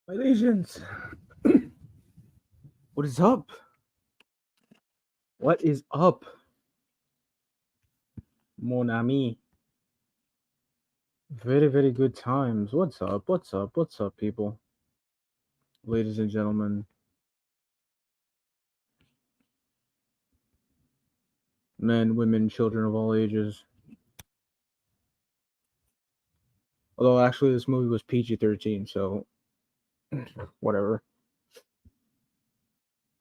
My legions, what is up? What is up, mon ami? Very, very good times. What's up? What's up? What's up, people? Ladies and gentlemen, men, women, children of all ages. Although, actually, this movie was PG-13, so whatever.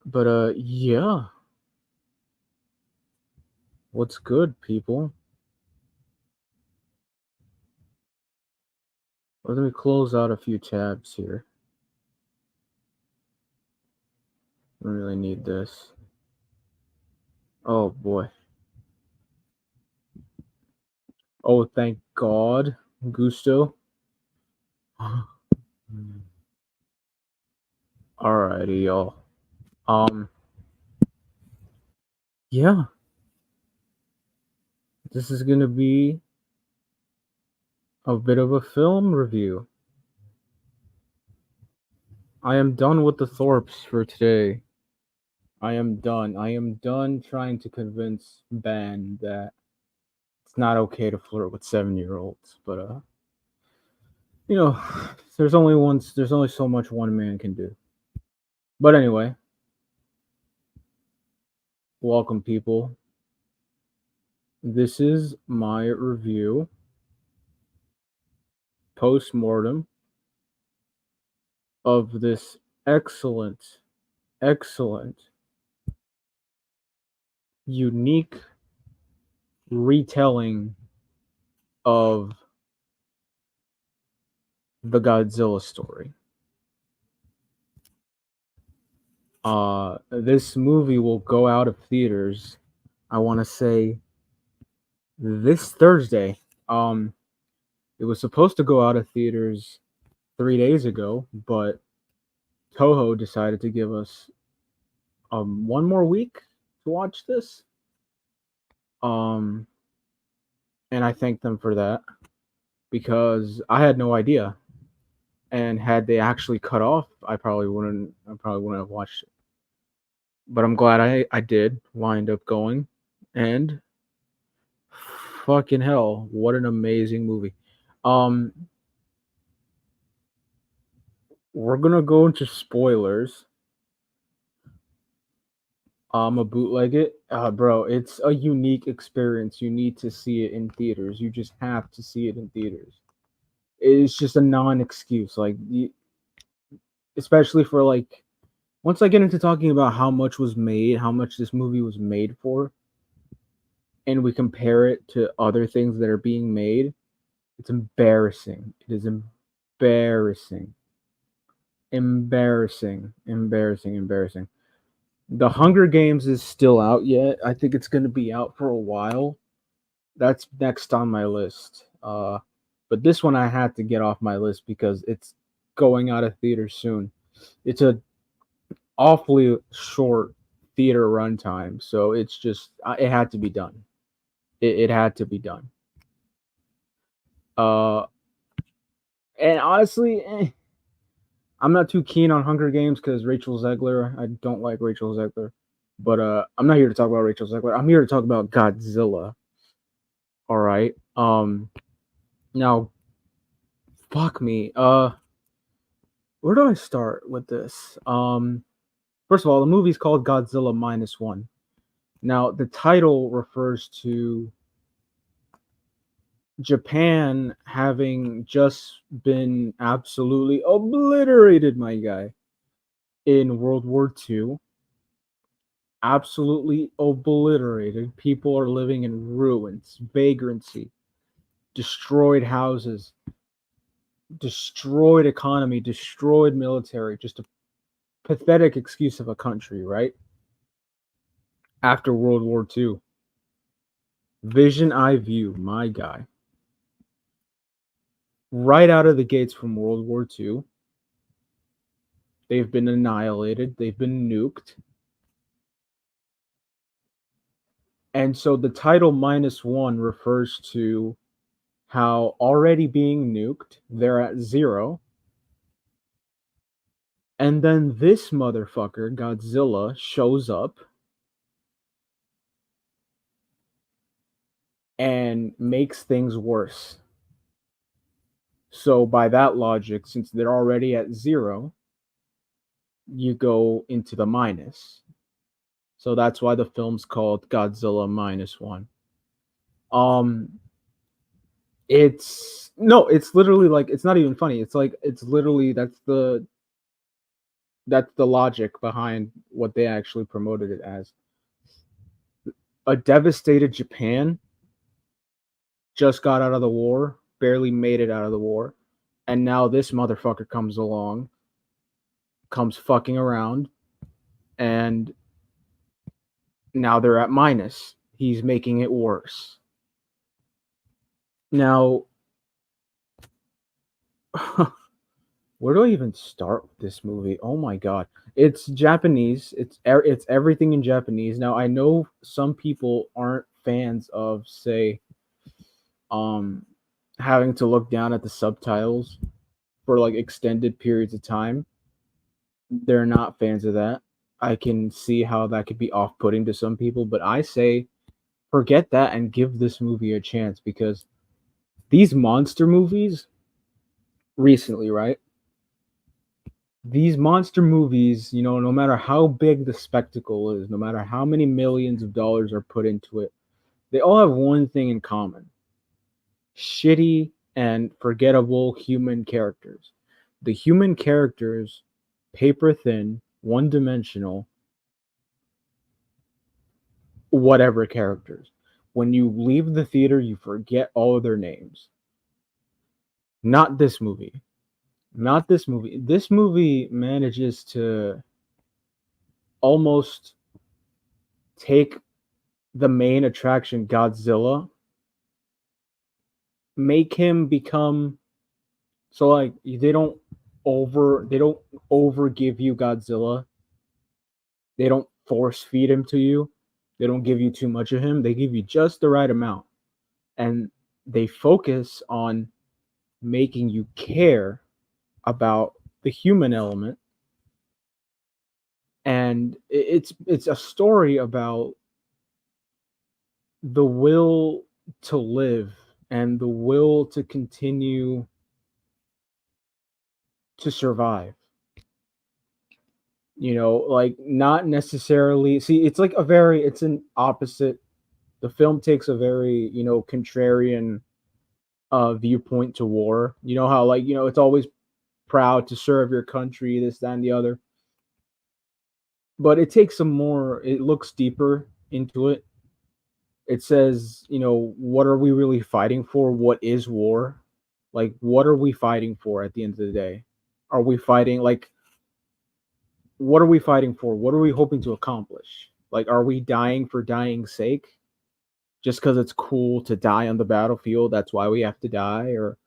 But, yeah. What's good, people? Let me close out a few tabs here. I really need this. Oh, boy. Oh, thank God. Gusto. Alrighty, y'all. Um, yeah, this is gonna be a bit of a film review. I am done with the Thorpes for today. I am done. I am done trying to convince Ben that it's not okay to flirt with 7-year-olds. But you know, there's only so much one man can do. But anyway, welcome people. This is my review post mortem of this excellent, excellent, unique retelling of the Godzilla story. This movie will go out of theaters, I want to say, this Thursday. It was supposed to go out of theaters 3 days ago, but Toho decided to give us one more week to watch this. Um, and I thank them for that because I had no idea. And had they actually cut off, I probably wouldn't. I probably wouldn't have watched it. But I'm glad I did wind up going, and fucking hell, what an amazing movie. Um, we're gonna go into spoilers. I'm a bootleg it, bro. It's a unique experience. You need to see it in theaters. You just have to see it in theaters. It's just a non-excuse, especially for like once I get into talking about how much was made, how much this movie was made for, and we compare it to other things that are being made, it's embarrassing. It is embarrassing. Embarrassing. The Hunger Games is still out yet. I think it's going to be out for a while. That's next on my list. But this one I had to get off my list because it's going out of theater soon. It's a awfully short theater runtime, so it's just it had to be done. It had to be done. Uh, and honestly, I'm not too keen on Hunger Games because Rachel Zegler. I don't like Rachel Zegler, but I'm not here to talk about Rachel Zegler. I'm here to talk about Godzilla. All right. Now, fuck me. Where do I start with this? First of all, the movie's called Godzilla Minus One. Now, the title refers to Japan having just been absolutely obliterated, my guy, in World War II. Absolutely obliterated. People are living in ruins, vagrancy, destroyed houses, destroyed economy, destroyed military. Just a pathetic excuse of a country, right? After World War II. Vision I view, my guy. Right out of the gates from World War II, they've been annihilated, they've been nuked. And so the title minus one refers to how already being nuked, they're at zero. And then this motherfucker, Godzilla, shows up and makes things worse. So, by that logic, since they're already at zero, you go into the minus. So that's why the film's called Godzilla minus one. Um, it's no, it's literally like it's not even funny. It's like it's literally that's the logic behind what they actually promoted it as. A devastated Japan just got out of the war, barely made it out of the war, and now this motherfucker comes along, comes fucking around, and now they're at minus. He's making it worse. Now, where do I even start with this movie? Oh my god. It's Japanese. It's everything in Japanese. Now, I know some people aren't fans of, say, um having to look down at the subtitles for like extended periods of time. They're not fans of that. I can see how that could be off-putting to some people, but I say forget that and give this movie a chance because these monster movies recently, right? These monster movies, no matter how big the spectacle is, no matter how many millions of dollars are put into it, they all have one thing in common: shitty and forgettable human characters. The human characters, paper thin, one dimensional, whatever characters. When you leave the theater, you forget all of their names. Not this movie. Not this movie. This movie manages to almost take the main attraction, Godzilla, make him become so like they don't over give you Godzilla. They don't force feed him to you. They don't give you too much of him. They give you just the right amount. And they focus on making you care about the human element. And it's a story about the will to live and the will to continue to survive. Like not necessarily see it's an opposite. The film takes a very, contrarian viewpoint to war. You know how like, it's always proud to serve your country, this, that, and the other. But it takes some more, it looks deeper into it. It says, what are we really fighting for? What is war? Like, what are we fighting for at the end of the day? Are we fighting like what are we fighting for? What are we hoping to accomplish? Like, are we dying for dying's sake? Just because it's cool to die on the battlefield, that's why we have to die? Or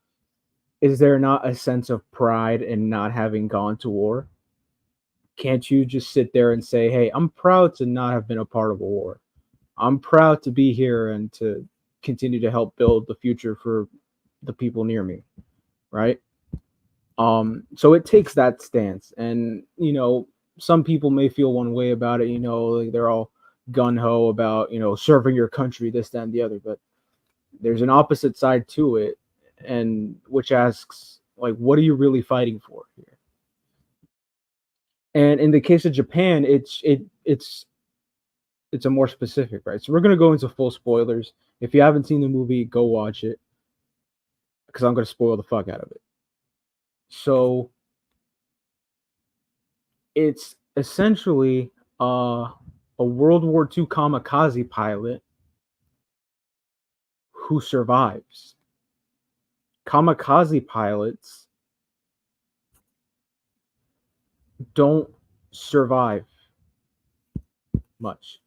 is there not a sense of pride in not having gone to war? Can't you just sit there and say, hey, I'm proud to not have been a part of a war? I'm proud to be here and to continue to help build the future for the people near me, right? So it takes that stance, and some people may feel one way about it. Like they're all gun ho about serving your country, this, that, and the other. But there's an opposite side to it, and which asks like, what are you really fighting for here? And in the case of Japan, it's a more specific, right? So we're gonna go into full spoilers. If you haven't seen the movie, go watch it because I'm gonna spoil the fuck out of it. So it's essentially a World War II kamikaze pilot who survives. Kamikaze pilots don't survive much.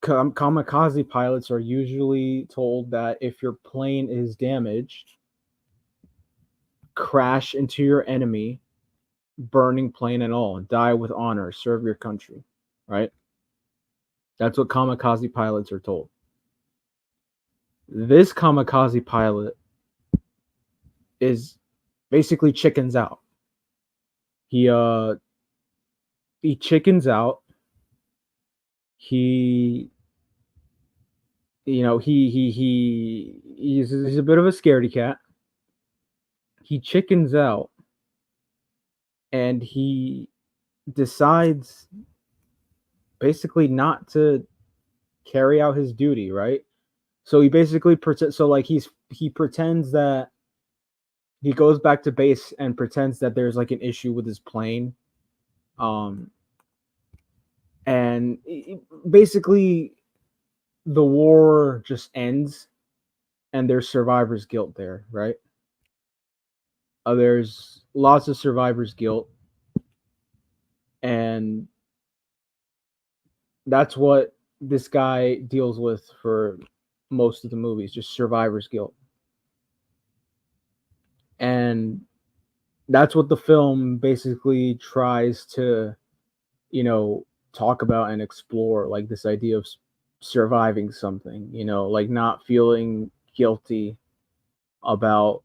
Kamikaze pilots are usually told that if your plane is damaged, crash into your enemy, burning plane and all, die with honor, serve your country, right? That's what kamikaze pilots are told. This kamikaze pilot is basically chickens out. He uh he chickens out. He he's a bit of a scaredy cat. He chickens out and he decides basically not to carry out his duty, right? So he basically pretends. So like he pretends that he goes back to base and pretends that there's like an issue with his plane, um, and basically the war just ends, and there's survivor's guilt there, right? There's lots of survivor's guilt, and that's what this guy deals with for most of the movies, just survivor's guilt. And that's what the film basically tries to, you know, talk about and explore, like this idea of surviving something, like not feeling guilty about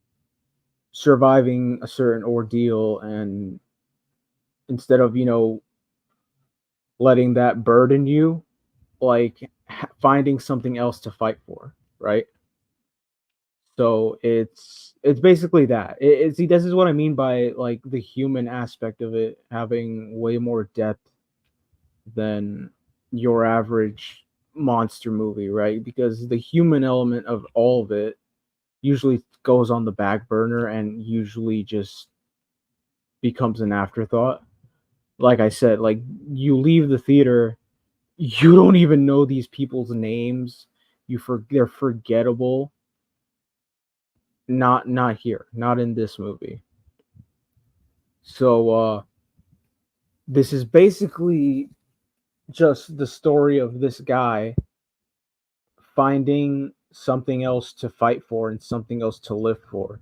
surviving a certain ordeal, and instead of, letting that burden you, like finding something else to fight for, right? So it's basically that. See, this is what I mean by like the human aspect of it having way more depth than your average monster movie, right? Because the human element of all of it usually goes on the back burner and usually just becomes an afterthought. Like I said, like you leave the theater, you don't even know these people's names. They're forgettable. Not here, not in this movie. So this is basically just the story of this guy finding something else to fight for and something else to live for.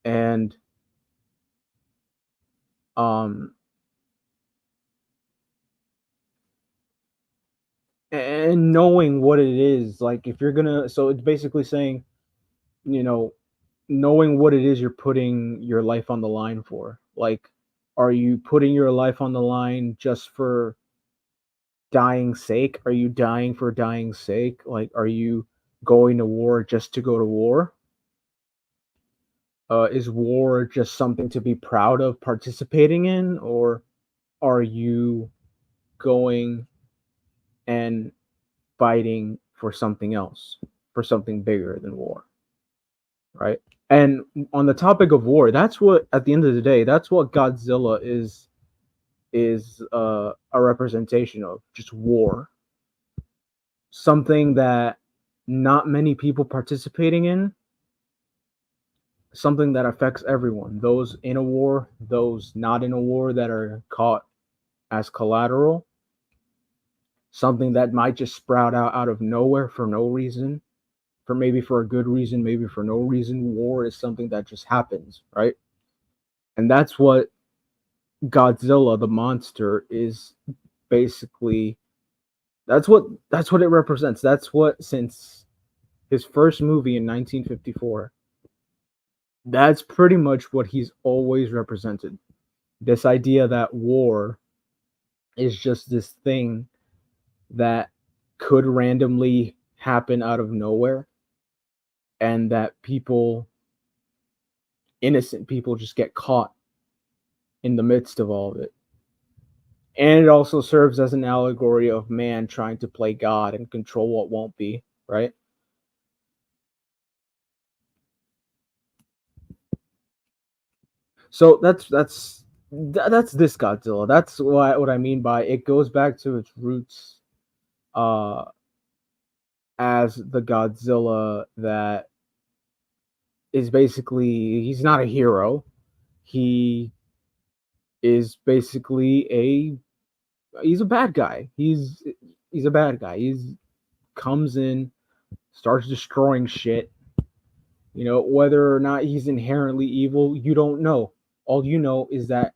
And um and knowing what it is, like if you're gonna, so it's basically saying, you know knowing what it is you're putting your life on the line for. Like, are you putting your life on the line just for dying sake? Are you dying for dying sake? Like, are you going to war just to go to war? Is war just something to be proud of participating in, or are you going and fighting for something else, for something bigger than war, right? And on the topic of war, that's what, at the end of the day, that's what Godzilla is a representation of, just war, something that not many people participating in, something that affects everyone, those in a war, those not in a war that are caught as collateral, something that might just sprout out of nowhere for no reason, for maybe for a good reason, maybe for no reason. War is something that just happens, right? And that's what Godzilla the monster is basically. That's what it represents. That's what, since his first movie in 1954, that's pretty much what he's always represented. This idea that war is just this thing that could randomly happen out of nowhere, and that people, innocent people, just get caught in the midst of all of it. And it also serves as an allegory of man trying to play God and control what won't be, right? So that's this Godzilla. That's what I mean by it goes back to its roots, uh, as the Godzilla that is basically, he's not a hero. He is basically he's a bad guy. He's a bad guy. He's comes in, starts destroying shit. Whether or not he's inherently evil, you don't know. All you know is that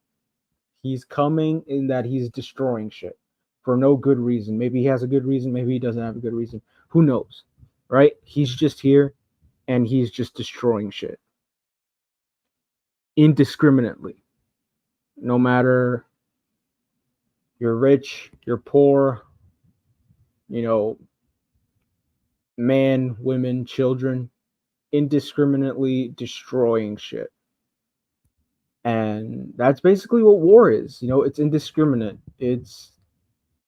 he's coming and that he's destroying shit for no good reason. Maybe he has a good reason, maybe he doesn't have a good reason. Who knows? Right? He's just here and he's just destroying shit. indiscriminately. No matter you're rich, you're poor, you know, man, women, children, indiscriminately destroying shit. And that's basically what war is. It's indiscriminate. It's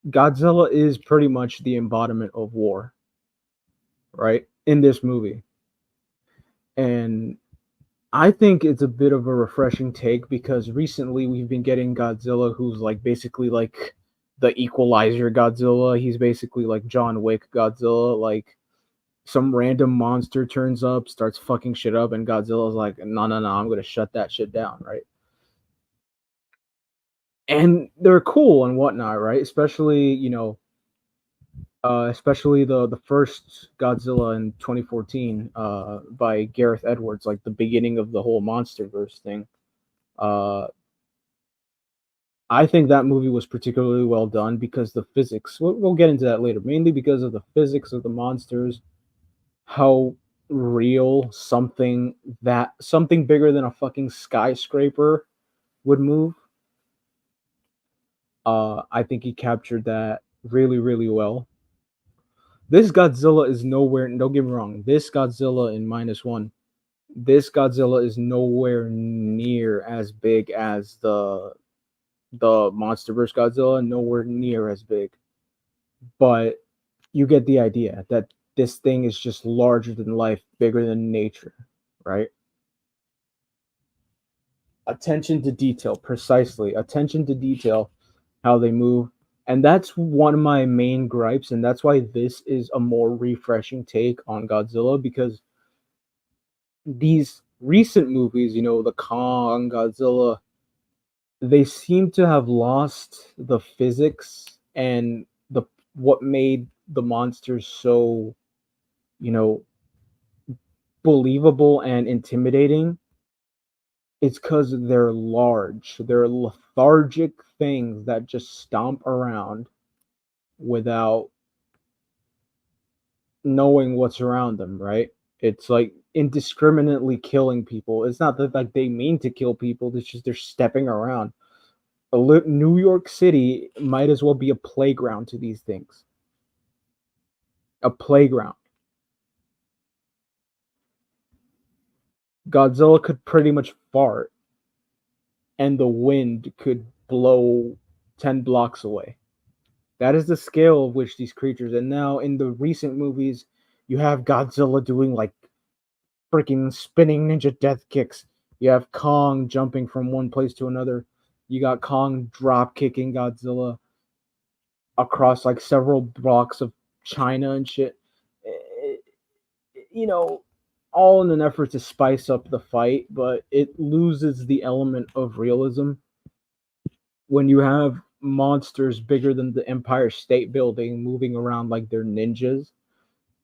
Godzilla is pretty much the embodiment of war, right? In this movie. And I think it's a bit of a refreshing take because recently we've been getting Godzilla who's like basically like the equalizer Godzilla. He's basically like John Wick Godzilla. Like some random monster turns up, starts fucking shit up, and Godzilla's like, no, no, no, I'm gonna shut that shit down, right? And they're cool and whatnot, right? Especially the first Godzilla in 2014 by Gareth Edwards, like the beginning of the whole MonsterVerse thing. Uh, I think that movie was particularly well done because the physics. We'll get into that later. Mainly because of the physics of the monsters, how real something bigger than a fucking skyscraper would move. I think he captured that really, really well. This Godzilla is nowhere. Don't get me wrong. This Godzilla in -1. This Godzilla is nowhere near as big as the MonsterVerse Godzilla. Nowhere near as big. But you get the idea that this thing is just larger than life, bigger than nature, right? Attention to detail, precisely. Attention to detail, how they move. And that's one of my main gripes, and that's why this is a more refreshing take on Godzilla because these recent movies, the Kong, Godzilla, they seem to have lost the physics and the what made the monsters so, you know, believable and intimidating. It's because they're large. They're lethargic things that just stomp around without knowing what's around them, right? It's like indiscriminately killing people. It's not that like they mean to kill people. It's just they're stepping around. New York City might as well be a playground to these things. A playground. Godzilla could pretty much fart, and the wind could blow 10 blocks away. That is the scale of which these creatures. And now in the recent movies, you have Godzilla doing like freaking spinning ninja death kicks. You have Kong jumping from one place to another. You got Kong drop kicking Godzilla across like several blocks of China and shit. Eh, You know, all in an effort to spice up the fight, but it loses the element of realism when you have monsters bigger than the Empire State Building moving around like they're ninjas,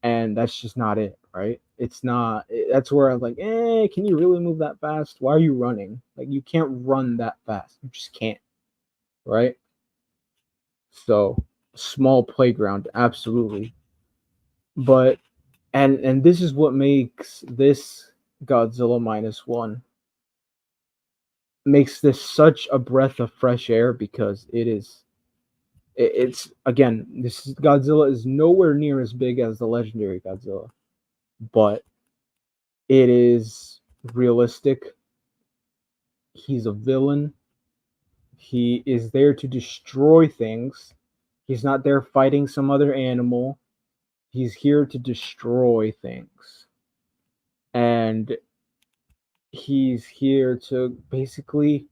and that's just not it, right? It's not. That's where I'm like, can you really move that fast? Why are you running? Like you can't run that fast. You just can't, right? So small playground, absolutely. But and this is what makes this Godzilla -1 makes this such a breath of fresh air because it's again, this Godzilla is nowhere near as big as the legendary Godzilla, but it is realistic. He's a villain. He is there to destroy things. He's not there fighting some other animal. He's here to destroy things. And he's here to basically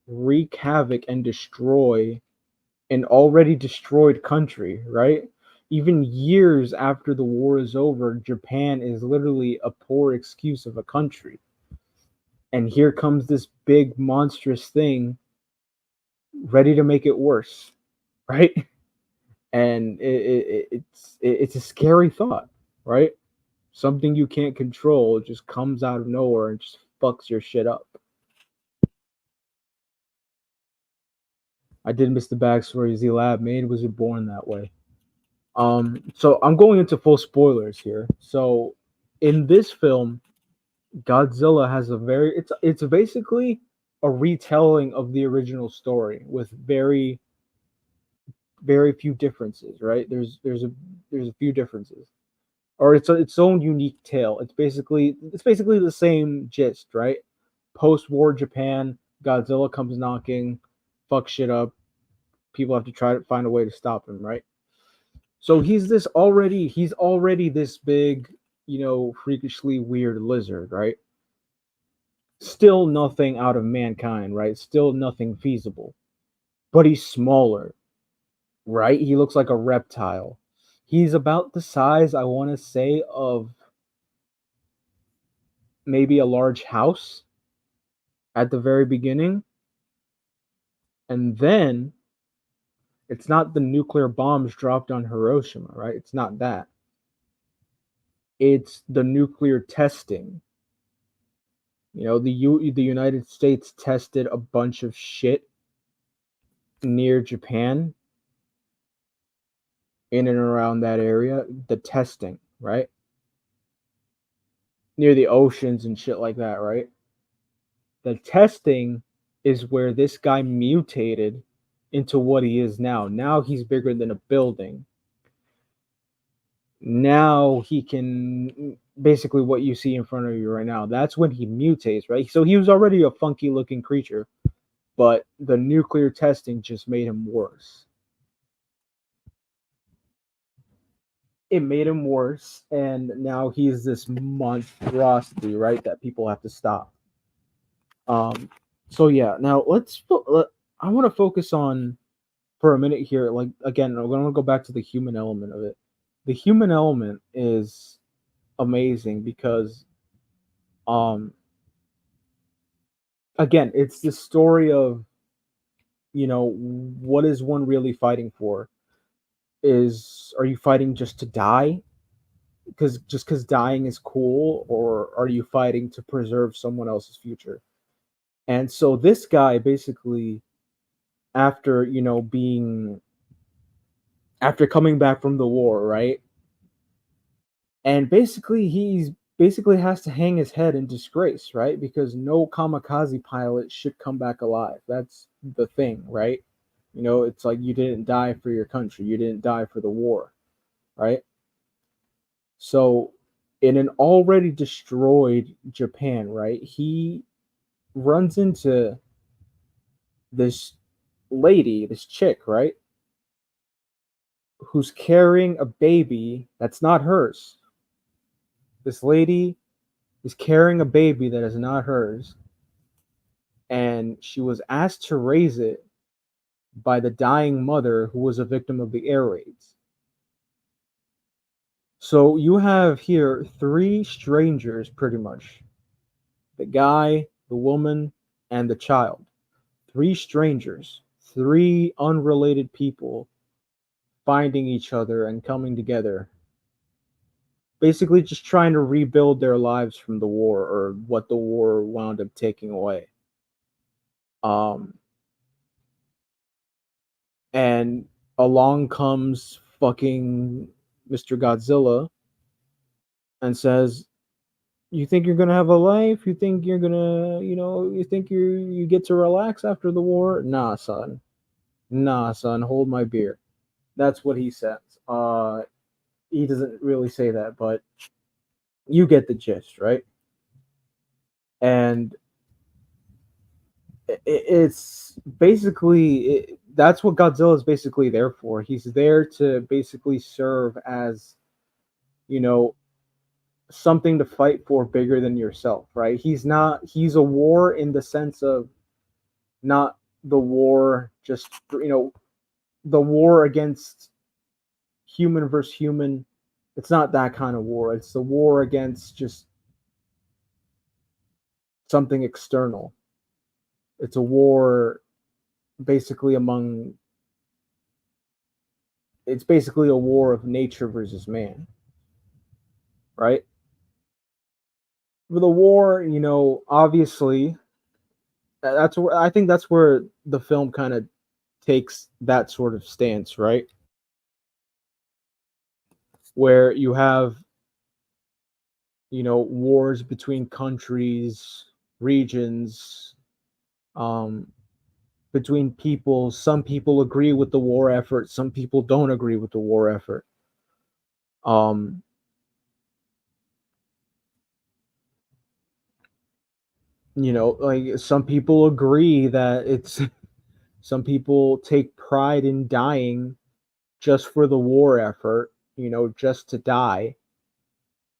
wreak havoc and destroy an already destroyed country, right? Even years after the war is over, Japan is literally a poor excuse of a country. And here comes this big monstrous thing ready to make it worse, right? And it's a scary thought, right? Something you can't control just comes out of nowhere and just fucks your shit up. I did miss the backstory. Z Lab made was it born that way? So I'm going into full spoilers here. So in this film, Godzilla has a very it's basically a retelling of the original story with very few differences, right? There's a few differences. Or its own unique tale. It's basically the same gist, right? Post-war Japan, Godzilla comes knocking, fuck shit up. People have to try to find a way to stop him, right? So he's already this big, freakishly weird lizard, right? Still nothing out of mankind, right? Still nothing feasible. But he's smaller, right? He looks like a reptile. He's about the size, I want to say, of maybe a large house at the very beginning. And then it's not the nuclear bombs dropped on Hiroshima, right? It's not that. It's the nuclear testing. The United States tested a bunch of shit near Japan, in and around that area. The testing, right? Near the oceans and shit like that, right? The testing is where this guy mutated into what he is now. Now he's bigger than a building. Now he can basically what you see in front of you right now. That's when he mutates, right? So he was already a funky looking creature, but the nuclear testing just made him worse. It made him worse, and now he's this monstrosity, right? That people have to stop. Um, so yeah, now I want to focus on for a minute here. Like again, I'm going to go back to the human element of it. The human element is amazing because, um, again, it's the story of what is one really fighting for? Are you fighting just to die? Because dying is cool, or are you fighting to preserve someone else's future? And so this guy basically, after being after coming back from the war, right? And basically he's basically has to hang his head in disgrace, right? Because no kamikaze pilot should come back alive. That's the thing, right? It's like you didn't die for your country, you didn't die for the war, right? So in an already destroyed Japan, right? He runs into this lady, this chick, right? Who's carrying a baby that's not hers. This lady is carrying a baby that is not hers, and she was asked to raise it by the dying mother who was a victim of the air raids. So you have here three strangers, pretty much: the guy, the woman, and the child. Three strangers, three unrelated people finding each other and coming together, basically just trying to rebuild their lives from the war, or what the war wound up taking away. Um, and along comes fucking Mr. Godzilla and says, "You think you're gonna have a life? You think you're gonna, you think you get to relax after the war? Nah, son. Nah, son. Hold my beer." That's what he says. He doesn't really say that, but you get the gist, right? And it's basically that's what Godzilla is basically there for. He's there to basically serve as, you know, something to fight for bigger than yourself, right? He's a war in the sense of not the war just the war against human versus human. It's not that kind of war. It's the war against just something external. It's a war basically among it's basically a war of nature versus man, right? For the war, obviously, that's where I think that's where the film kind of takes that sort of stance, right? Where you have wars between countries, regions, um, between people. Some people agree with the war effort, some people don't agree with the war effort. Um, like some people agree that it's some people take pride in dying just for the war effort, just to die.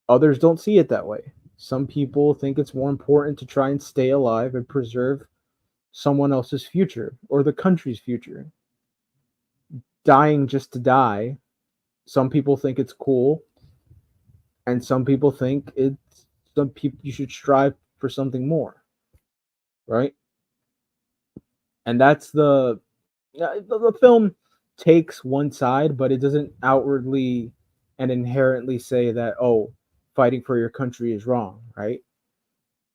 Others don't see it that way. Some people think it's more important to try and stay alive and preserve someone else's future or the country's future. Dying just to die, some people think it's cool, and some people think it's some people you should strive for something more, right? And that's the film takes one side, but it doesn't outwardly and inherently say that, oh, fighting for your country is wrong, right?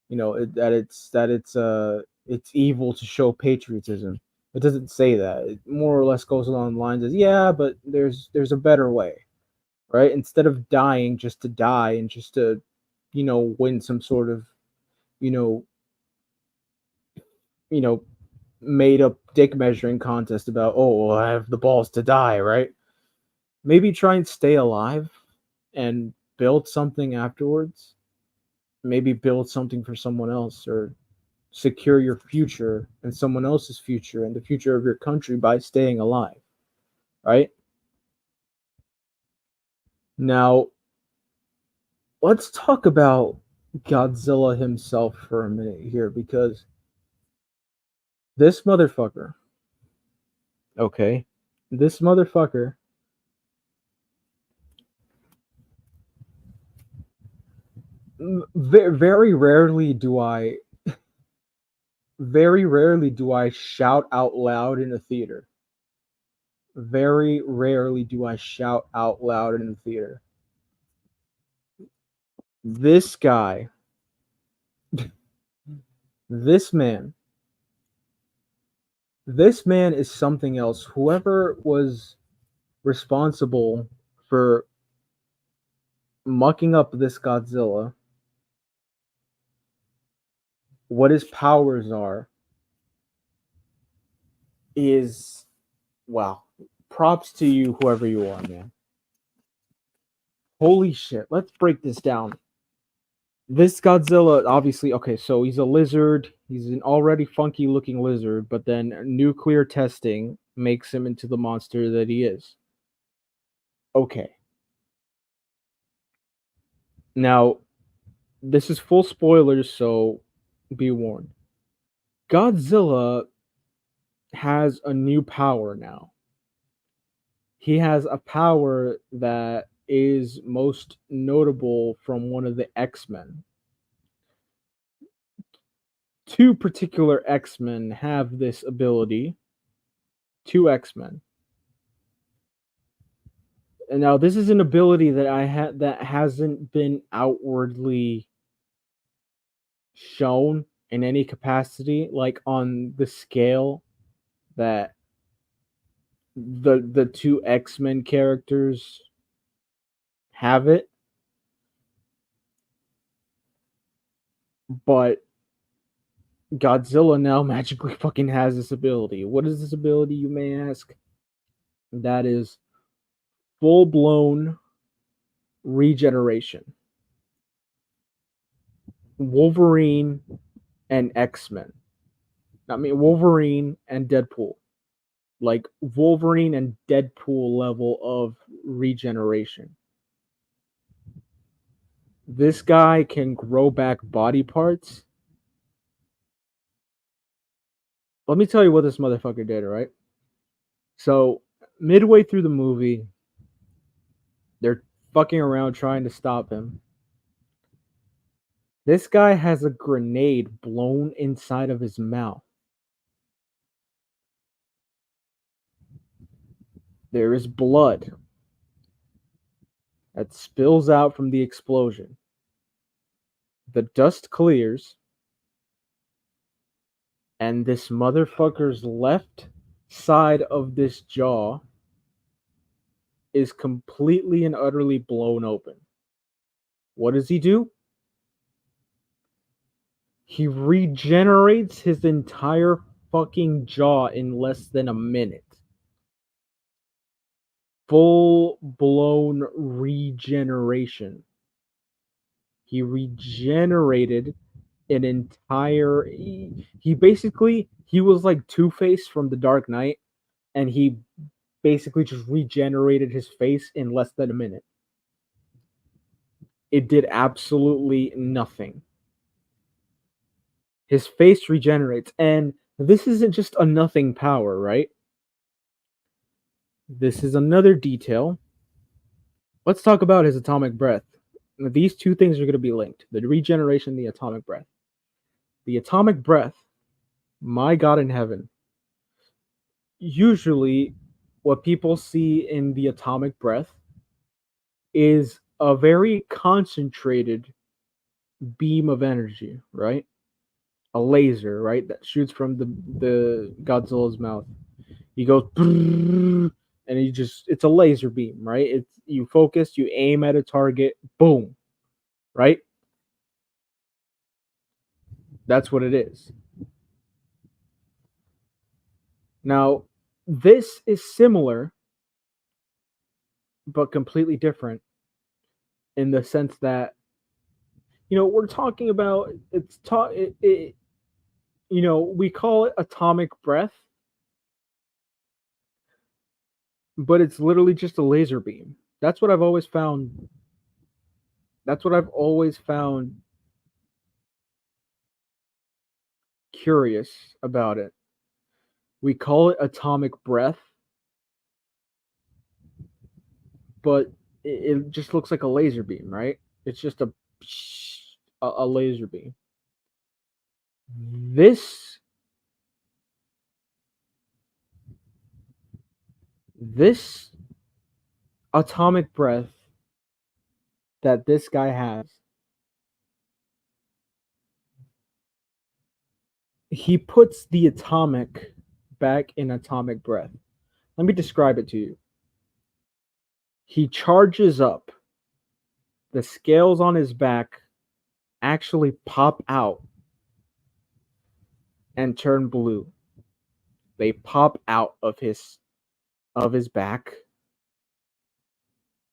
That it's evil to show patriotism. It doesn't say that. It more or less goes along the lines as, yeah, but there's a better way, right? Instead of dying just to die and just to win some sort of you know you know made up dick measuring contest about, oh, well, I have the balls to die, right? Maybe try and stay alive and build something afterwards. Maybe build something for someone else, or secure your future and someone else's future and the future of your country by staying alive, right? Now, let's talk about Godzilla himself for a minute here, because this motherfucker, okay, this motherfucker, very rarely do I, very rarely do I shout out loud in a theater. Very rarely do I shout out loud in the theater. This guy, this man, this man is something else. Whoever was responsible for mucking up this Godzilla, what his powers are, is, wow. Props to you, whoever you are, man. Holy shit. Let's break this down. This Godzilla, obviously, okay, so he's a lizard. He's an already funky looking lizard, but then nuclear testing makes him into the monster that he is. Okay. Now, this is full spoilers, so be warned. Godzilla has a new power now. He has a power that is most notable from one of the X-Men. Two particular X-Men have this ability. Two X-Men. And now this is an ability that I had that hasn't been outwardly shown in any capacity, like on the scale that the two X-Men characters have it. But Godzilla now magically fucking has this ability. What is this ability, you may ask? That is full blown regeneration. Wolverine and X-Men. I mean, Wolverine and Deadpool. Like Wolverine and Deadpool level of regeneration. This guy can grow back body parts. Let me tell you what this motherfucker did, right? So, midway through the movie, they're fucking around trying to stop him. This guy has a grenade blown inside of his mouth. There is blood that spills out from the explosion. The dust clears, and this motherfucker's left side of this jaw is completely and utterly blown open. What does he do? He regenerates his entire fucking jaw in less than a minute. Full blown regeneration. He regenerated an entire. He basically he was like Two-Face from The Dark Knight, and he basically just regenerated his face in less than a minute. It did absolutely nothing. His face regenerates, and this isn't just a nothing power, right? This is another detail. Let's talk about his atomic breath. These two things are going to be linked: the regeneration, the atomic breath. The atomic breath, my God in heaven. Usually, what people see in the atomic breath is a very concentrated beam of energy, right? A laser, right, that shoots from the Godzilla's mouth. He goes, and it's a laser beam, right? It's you focus, you aim at a target, boom, right? That's what it is. Now, this is similar, but completely different in the sense that we're talking about we call it atomic breath, but it's literally just a laser beam. That's what I've always found. That's what I've always found curious about it. We call it atomic breath, but it just looks like a laser beam, right? It's just a laser beam. This this atomic breath that this guy has, he puts the atomic back in atomic breath. Let me describe it to you. He charges up. The scales on his back actually pop out and turn blue. They pop out of his back.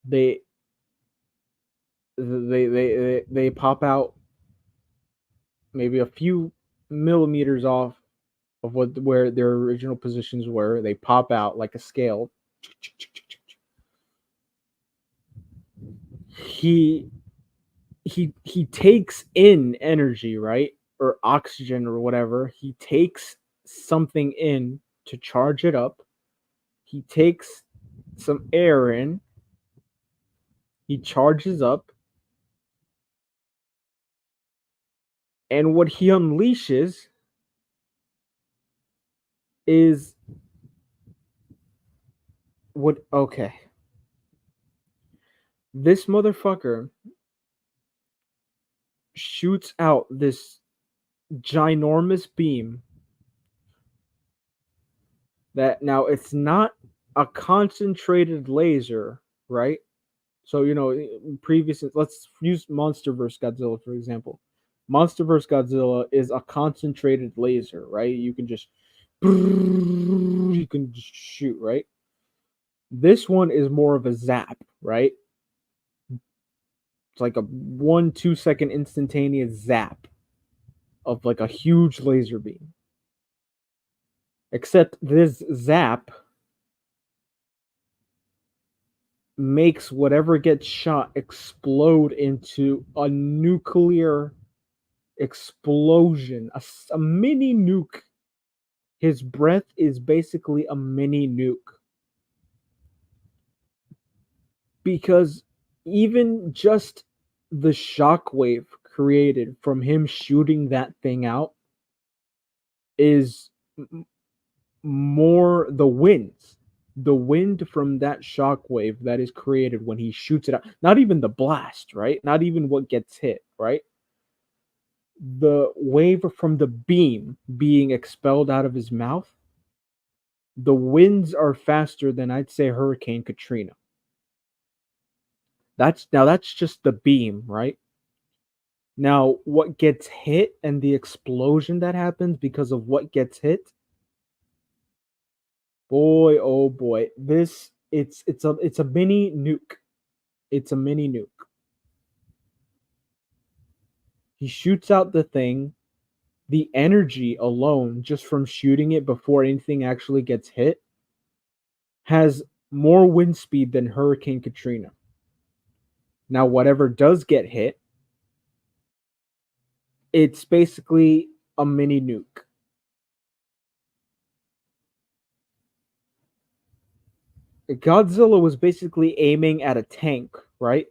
They pop out maybe a few millimeters off of where their original positions were. They pop out like a scale. He takes in energy, right? Or oxygen or whatever. He takes something in to charge it up. He takes some air in. He charges up. And what he unleashes is okay. This motherfucker shoots out this ginormous beam that now it's not a concentrated laser, right? So previous. Let's use Monster vs. Godzilla for example. Monster vs. Godzilla is a concentrated laser, right? You can just shoot, right? This one is more of a zap, right? It's like a 1-2 second instantaneous zap of like a huge laser beam. Except this zap makes whatever gets shot explode into a nuclear explosion, a mini nuke. His breath is basically a mini nuke. Because even just the shockwave created from him shooting that thing out is more the wind from that shockwave that is created when he shoots it out. Not even the blast, right? Not even what gets hit, right? The wave from the beam being expelled out of his mouth, the winds are faster than I'd say Hurricane Katrina. That's just the beam, right? Now, what gets hit and the explosion that happens because of what gets hit, boy, oh boy, this it's a mini nuke. It's a mini nuke. He shoots out the thing. The energy alone, just from shooting it before anything actually gets hit, has more wind speed than Hurricane Katrina. Now, whatever does get hit, it's basically a mini nuke. Godzilla was basically aiming at a tank, right?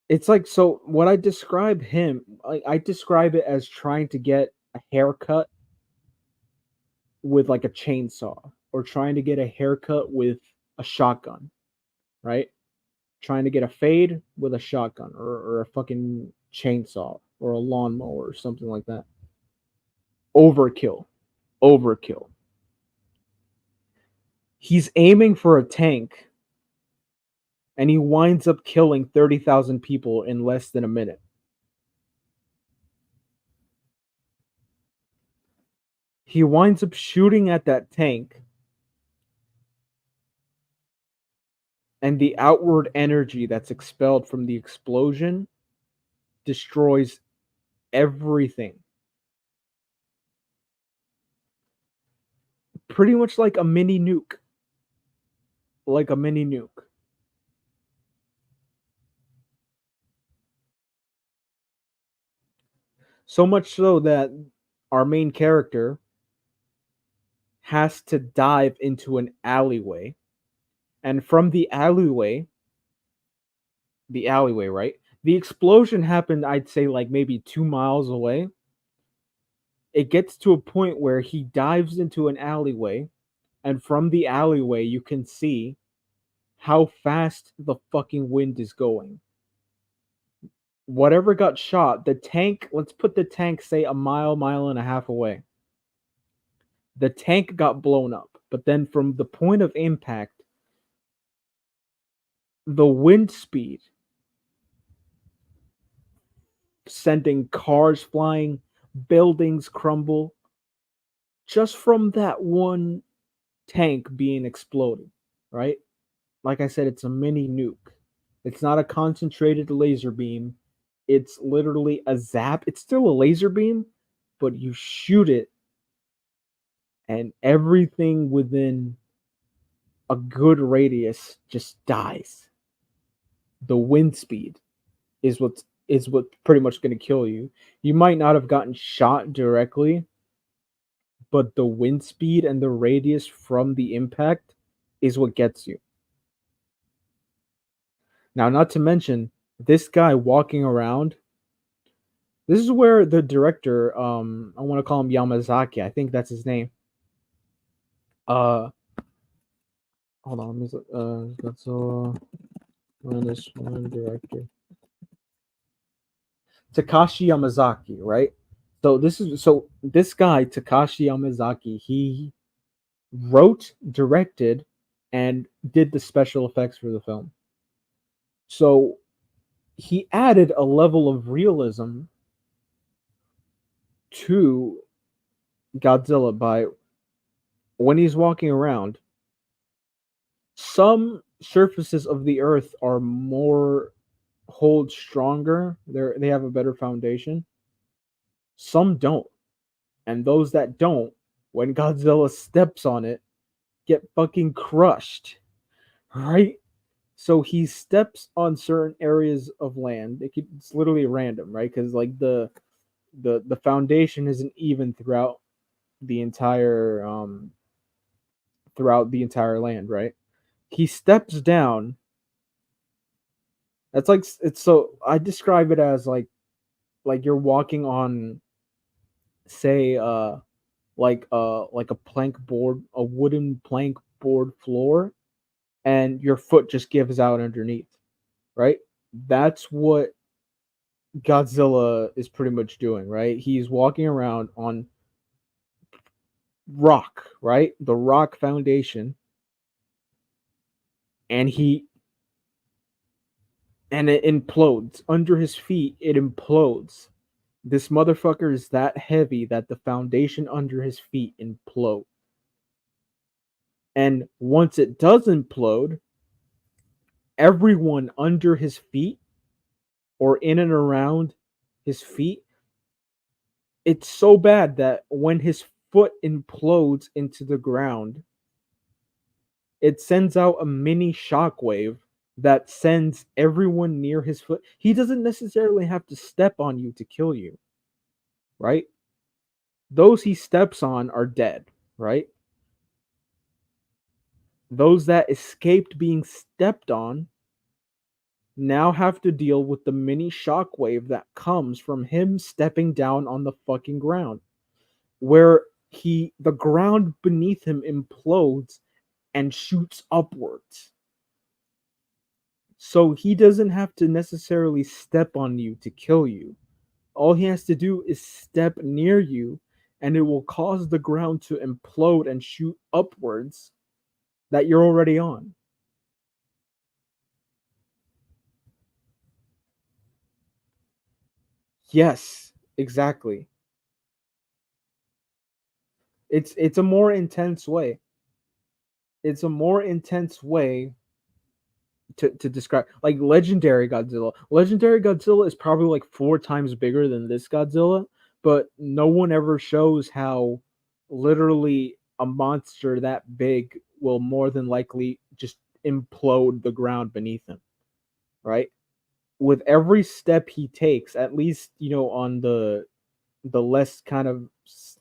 It's like, so what I describe him, I describe it as trying to get a haircut with like a chainsaw, or trying to get a haircut with a shotgun, right? Trying to get a fade with a shotgun, or a fucking chainsaw or a lawnmower or something like that. Overkill. Overkill. He's aiming for a tank and he winds up killing 30,000 people in less than a minute. He winds up shooting at that tank, and the outward energy that's expelled from the explosion destroys everything. Pretty much like a mini nuke. Like a mini nuke. So much so that our main character has to dive into an alleyway. And from the alleyway, right? The explosion happened, I'd say, like maybe 2 miles away. It gets to a point where he dives into an alleyway, and from the alleyway, you can see how fast the fucking wind is going. Whatever got shot, the tank, let's put the tank, say, a mile, mile and a half away. The tank got blown up, but then from the point of impact, the wind speed, sending cars flying, buildings crumble, just from that one tank being exploded, right? Like I said, it's a mini nuke. It's not a concentrated laser beam. It's literally a zap. It's still a laser beam, but you shoot it and everything within a good radius just dies. The wind speed is what pretty much going to kill you. You might not have gotten shot directly, but the wind speed and the radius from the impact is what gets you. Now, not to mention this guy walking around. This is where the director, I want to call him Yamazaki. I think that's his name. Uh, hold on. That's this one director, Takashi Yamazaki, right? So this guy Takashi Yamazaki. He wrote, directed, and did the special effects for the film. So he added a level of realism to Godzilla by, when he's walking around, some surfaces of the earth are more, hold stronger. They have a better foundation. Some don't. And those that don't, when Godzilla steps on it, get fucking crushed. Right? So he steps on certain areas of land. It's literally random, right? Because like the foundation isn't even the entire throughout the entire land, right? He steps down. That's like, it's so I describe it as like you're walking on, say, like a plank board, a wooden plank board floor, and your foot just gives out underneath, right? That's what Godzilla is pretty much doing, right? He's walking around on rock, right? The rock foundation, and and it implodes under his feet. It implodes. This motherfucker is that heavy that the foundation under his feet implode. And once it does implode, everyone under his feet or in and around his feet, it's so bad that when his foot implodes into the ground, it sends out a mini shockwave that sends everyone near his foot. He doesn't necessarily have to step on you to kill you, right? Those he steps on are dead, right? Those that escaped being stepped on now have to deal with the mini shockwave that comes from him stepping down on the fucking ground, where the ground beneath him implodes and shoots upwards. So he doesn't have to necessarily step on you to kill you. All he has to do is step near you, and it will cause the ground to implode and shoot upwards that you're already on. Yes, exactly. It's a more intense way. It's a more intense way to describe, like, legendary Godzilla. Legendary Godzilla is probably like 4 times bigger than this Godzilla, but no one ever shows how literally a monster that big will more than likely just implode the ground beneath him, right? With every step he takes, at least, on the less kind of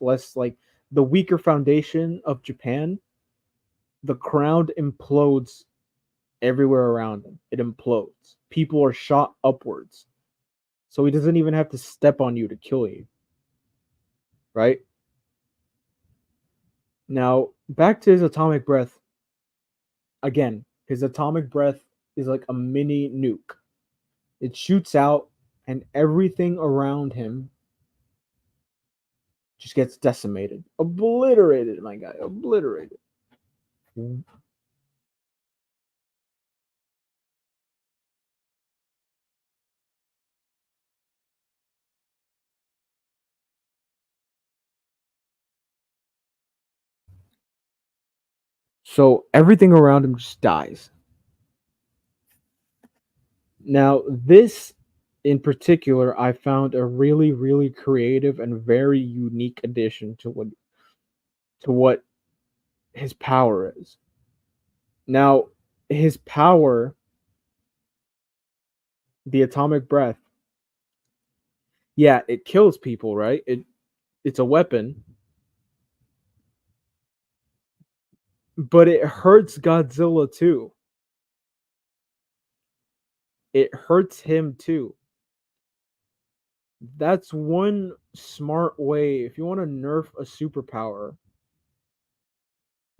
less like the weaker foundation of Japan, the ground implodes everywhere around him. It implodes. People are shot upwards. So he doesn't even have to step on you to kill you. Right? Now, back to his atomic breath. Again, his atomic breath is like a mini nuke. It shoots out, and everything around him just gets decimated. Obliterated, my guy. Obliterated. So everything around him just dies. Now, this in particular, I found a really, really creative and very unique addition to what his power is. Now, his power, the atomic breath, yeah, it kills people, right? It's a weapon, but it hurts Godzilla too. It hurts him too. That's one smart way. If you want to nerf a superpower,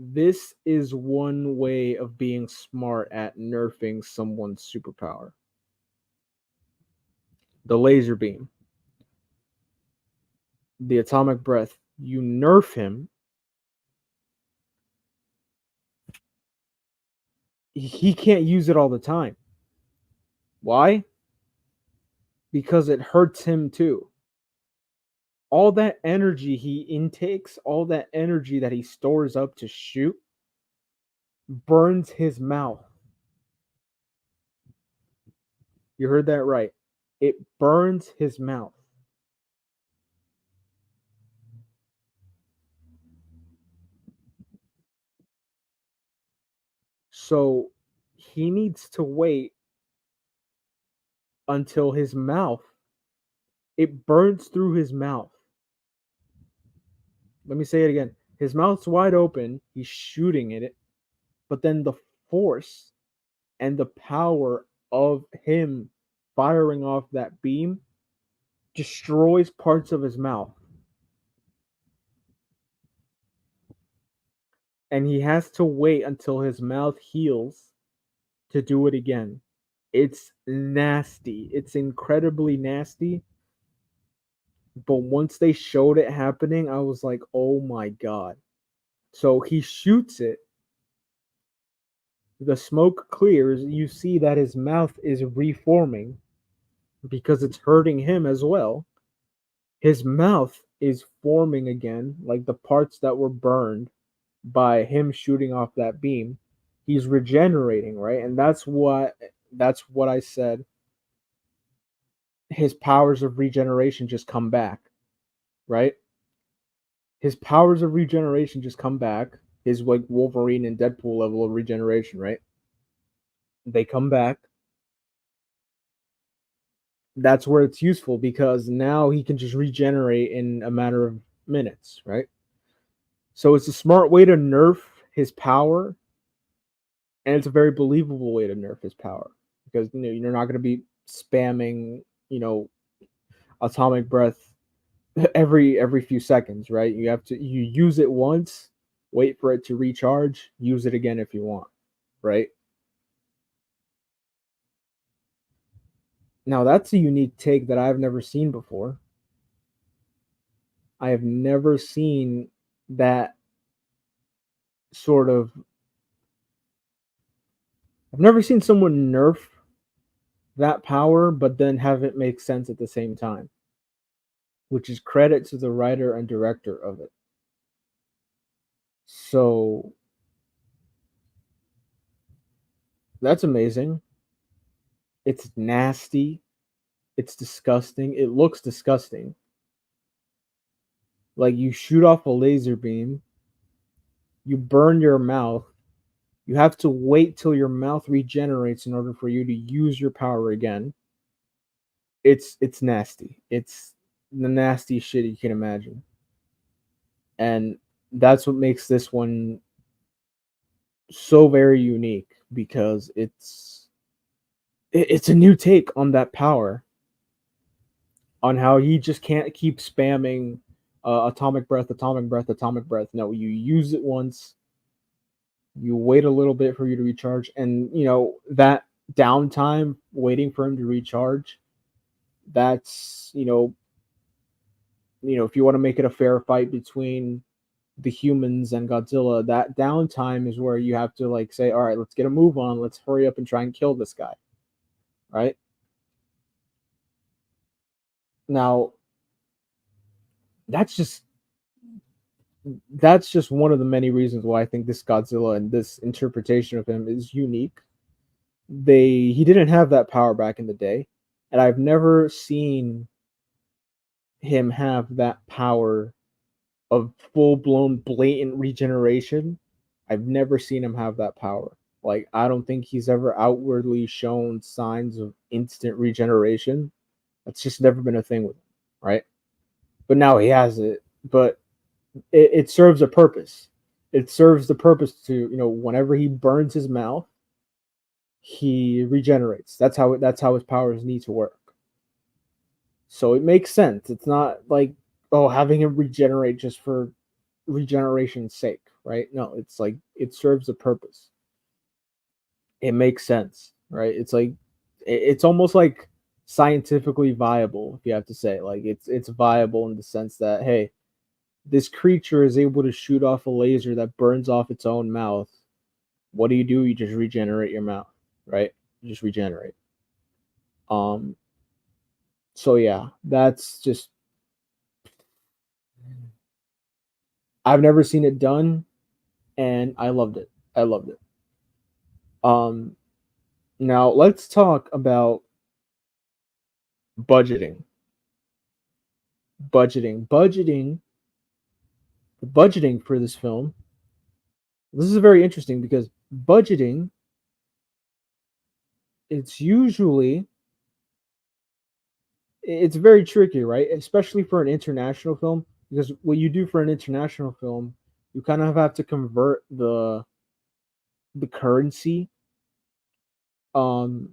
this is one way of being smart at nerfing someone's superpower. The laser beam, the atomic breath, you nerf him, he can't use it all the time. Why? Because it hurts him too. All that energy he intakes, all that energy that he stores up to shoot, burns his mouth. You heard that right. It burns his mouth. So he needs to wait until his mouth, it burns through his mouth. Let me say it again. His mouth's wide open, he's shooting at it, but then the force and the power of him firing off that beam destroys parts of his mouth. And he has to wait until his mouth heals to do it again. It's nasty. It's incredibly nasty. But once they showed it happening, I was like, oh my god. So he shoots it. The smoke clears, you see that his mouth is reforming because it's hurting him as well. His mouth is forming again, like the parts that were burned by him shooting off that beam. He's regenerating, right? And that's what I said. His powers of regeneration just come back, right? His powers of regeneration just come back. His like Wolverine and Deadpool level of regeneration, right? They come back. That's where it's useful because now he can just regenerate in a matter of minutes, right? So it's a smart way to nerf his power, and it's a very believable way to nerf his power because you're not going to be spamming, atomic breath every few seconds, right? You use it once, wait for it to recharge, use it again if you want, right? Now that's a unique take that I've never seen before. I have never seen that sort of I've never seen someone nerf that power but then have it make sense at the same time, which is credit to the writer and director of it. So that's amazing. It's nasty. It's disgusting. It looks disgusting. Like you shoot off a laser beam, you burn your mouth. You have to wait till your mouth regenerates in order for you to use your power again. It's nasty. It's the nastiest shit you can imagine. And that's what makes this one so very unique because it's a new take on that power, on how he just can't keep spamming atomic breath, atomic breath, atomic breath. No, you use it once, you wait a little bit for you to recharge, and that downtime waiting for him to recharge. That's if you want to make it a fair fight between the humans and Godzilla, that downtime is where you have to like say, all right, let's get a move on, let's hurry up and try and kill this guy, right? Now, that's just that's just one of the many reasons why I think this Godzilla and this interpretation of him is unique. He didn't have that power back in the day, and I've never seen him have that power of full blown blatant regeneration. I've never seen him have that power. Like I don't think he's ever outwardly shown signs of instant regeneration. That's just never been a thing with him, right? But now he has it. But it serves a purpose. It serves the purpose to whenever he burns his mouth, he regenerates. That's how his powers need to work. So it makes sense. It's not like having him regenerate just for regeneration's sake, right? No, it's like it serves a purpose. It makes sense, right? It's like it's almost like scientifically viable, if you have to say. Like it's viable in the sense that hey, this creature is able to shoot off a laser that burns off its own mouth. What do? You just regenerate your mouth, right? You just regenerate. Um so yeah, that's just I've never seen it done and I loved it. I loved it. Um Now let's talk about budgeting. Budgeting. The budgeting for this film. This is very interesting because budgeting, it's usually it's very tricky, right? Especially for an international film, because what you do for an international film, you kind of have to convert the currency. Um,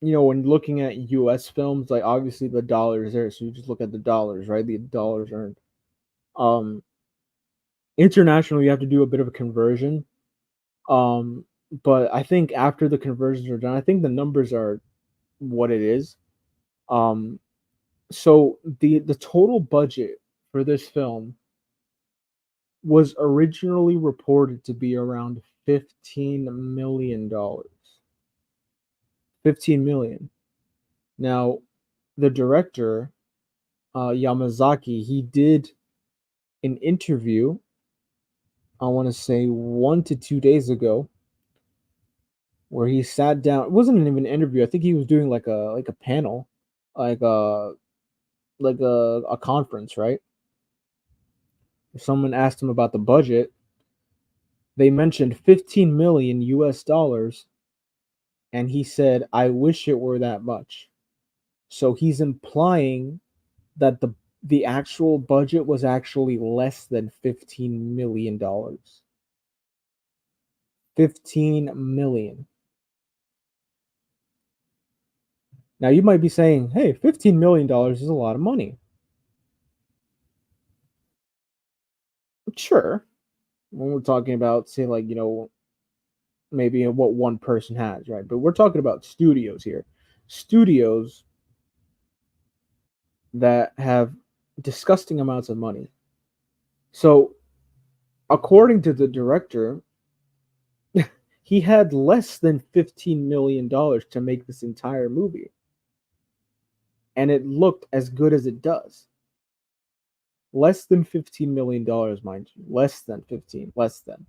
when looking at U.S. films, like obviously the dollar is there, so you just look at the dollars, right? The dollars earned. Um, International, you have to do a bit of a conversion. Um, but I think after the conversions are done, I think the numbers are what it is. Um, so the total budget for this film was originally reported to be around $15 million. 15 million. Now, the director, Yamazaki, he did an interview, I want to say 1 to 2 days ago, where he sat down. It wasn't even an interview. I think he was doing like a panel, like a conference, right? If someone asked him about the budget, they mentioned 15 million US dollars, and he said, "I wish it were that much." So he's implying that the actual budget was actually less than $15 million. 15 million. Now you might be saying, "Hey, $15 million is a lot of money." Sure, when we're talking about, say, like, maybe what one person has, right? But we're talking about studios here. Studios that have disgusting amounts of money. So, according to the director, he had less than $15 million to make this entire movie, and it looked as good as it does. Less than $15 million, mind you. Less than 15. Less than.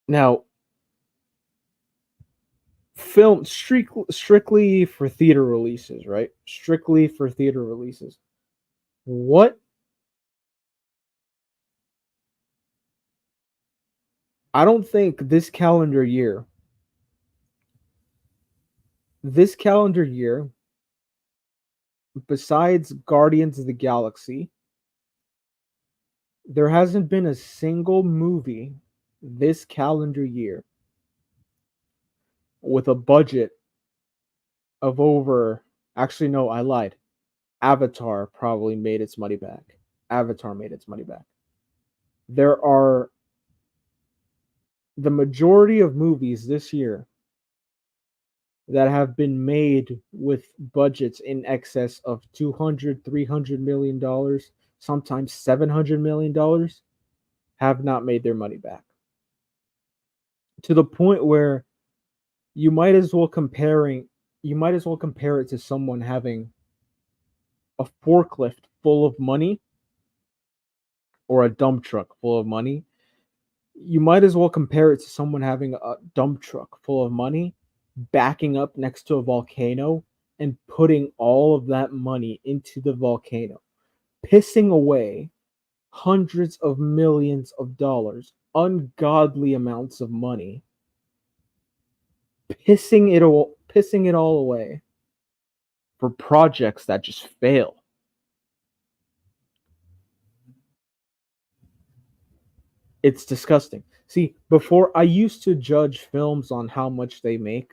Now, film strictly for theater releases, right? Strictly for theater releases. What I don't think this calendar year, besides Guardians of the Galaxy, there hasn't been a single movie this calendar year with a budget of over. Actually, no, I lied. Avatar probably made its money back. Avatar made its money back. There are the majority of movies this year that have been made with budgets in excess of 200, $300 million, sometimes $700 million, have not made their money back, to the point where you might as well compare it to someone having a forklift full of money or a dump truck full of money. You might as well compare it to someone having a dump truck full of money, backing up next to a volcano and putting all of that money into the volcano, pissing away hundreds of millions of dollars, ungodly amounts of money, pissing it all away for projects that just fail. It's disgusting. See, before I used to judge films on how much they make.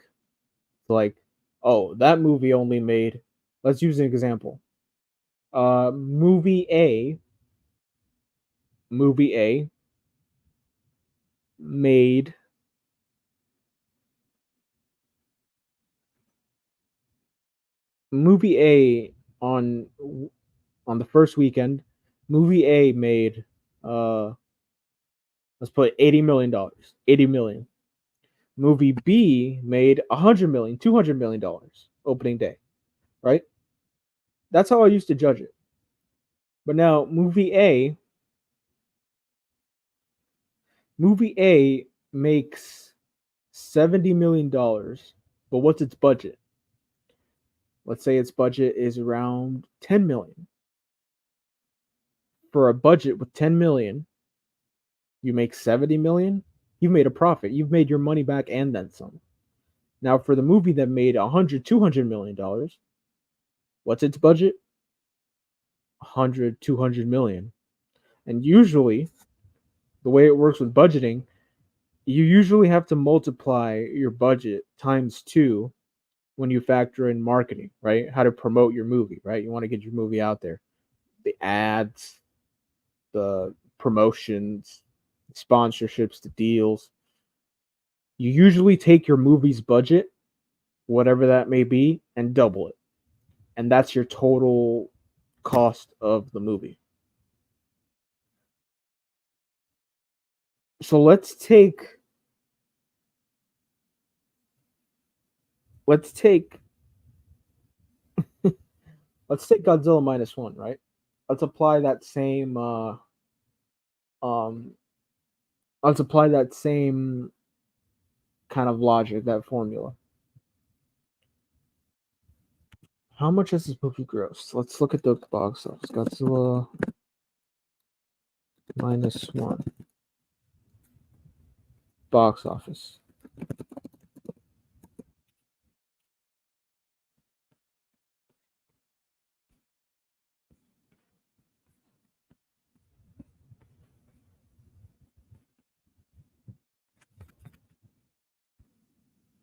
Like, oh, that movie only made, let's use an example. Uh movie A, movie A made movie A on the first weekend, movie A made uh let's put $80 million. 80 million. Movie B made 100 million, $200 million opening day, right? That's how I used to judge it. But now movie A makes $70 million, but what's its budget? Let's say its budget is around 10 million. For a budget with 10 million, you make 70 million, you've made a profit. You've made your money back and then some. Now for the movie that made 100, $200 million, what's its budget? 100, 200 million. And usually, the way it works with budgeting, you usually have to multiply your budget times 2 when you factor in marketing, right? How to promote your movie, right? You want to get your movie out there. The ads, the promotions, sponsorships, the deals. You usually take your movie's budget, whatever that may be, and double it. and that's your total cost of the movie. So let's take let's take Godzilla minus one, right? Let's apply that same um let's apply that same kind of logic, that formula. How much has this movie grossed? Let's look at the box office. Godzilla minus one box office.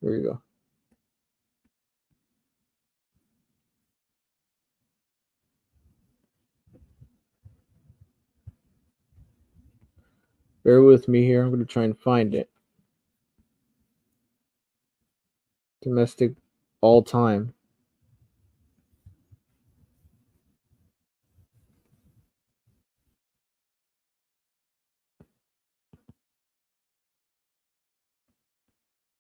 There you go. Bear with me here. I'm going to try and find it. Domestic all time.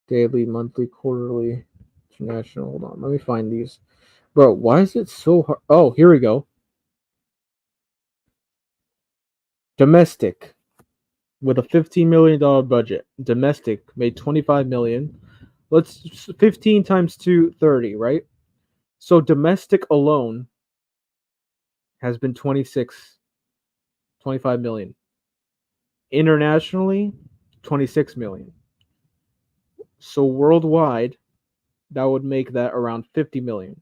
Daily, monthly, quarterly, international. Hold on. Let me find these. Bro, why is it so hard? Oh, here we go. Domestic with a $15 million budget. Domestic made 25 million. Let's 15 times 2, 30, right? So domestic alone has been 25 million. Internationally, 26 million. So worldwide, that would make that around 50 million.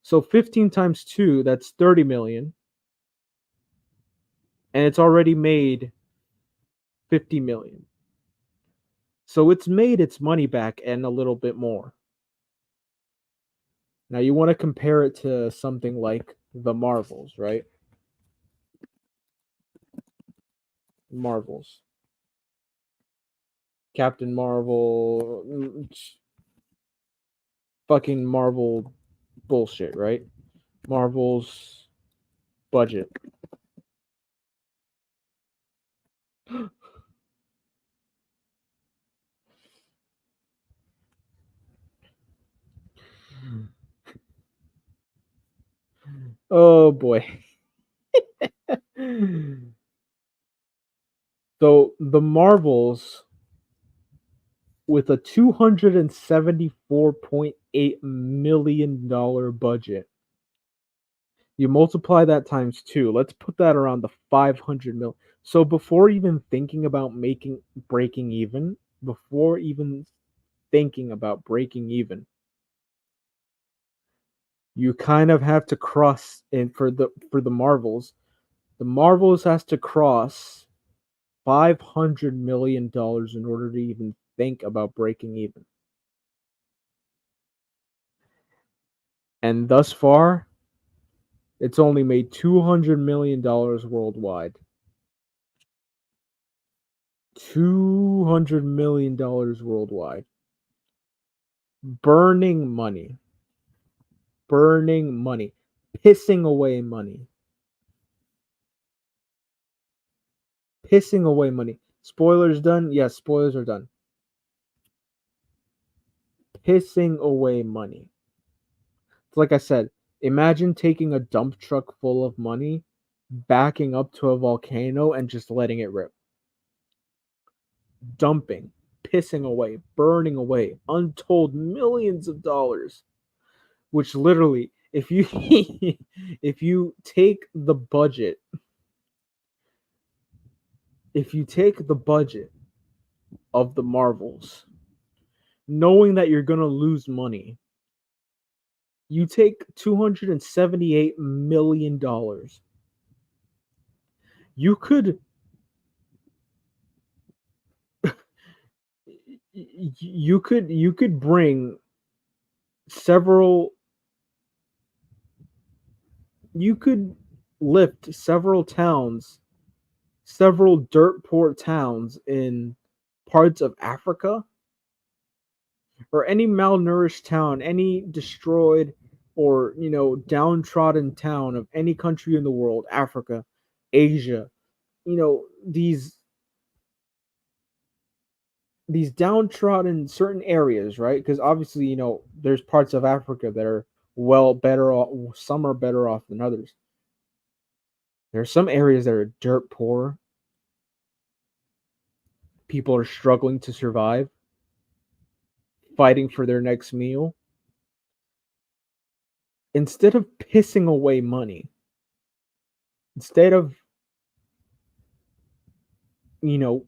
So 15 times 2, that's 30 million. And it's already made 50 million. So it's made its money back and a little bit more. Now you want to compare it to something like the Marvels, right? Marvels. Captain Marvel, fucking Marvel bullshit, right? Marvel's budget. Oh boy. So the Marvels with a $274.8 million budget. You multiply that times 2. Let's put that around the 500 mil. So before even thinking about making breaking even, before even thinking about breaking even, you kind of have to cross in for the Marvels. The Marvels has to cross $500 million in order to even think about breaking even. And thus far, it's only made $200 million worldwide. $200 million worldwide. Burning money. Burning money. Pissing away money. Pissing away money. Spoilers done? Yes, spoilers are done. Pissing away money. Like I said, imagine taking a dump truck full of money, backing up to a volcano, and just letting it rip. Dumping, pissing away, burning away untold millions of dollars. Which literally, if you if you take the budget, if you take the budget of the Marvels, knowing that you're gonna lose money, you take $278 million. You could you could bring several you could lift several towns, several dirt poor towns in parts of Africa, or any malnourished town, any destroyed or downtrodden town of any country in the world, Africa, Asia, these downtrodden certain areas, right? Because obviously, there's parts of Africa that are better off. Some are better off than others. There are some areas that are dirt poor. People are struggling to survive, fighting for their next meal. Instead of pissing away money, instead of, you know,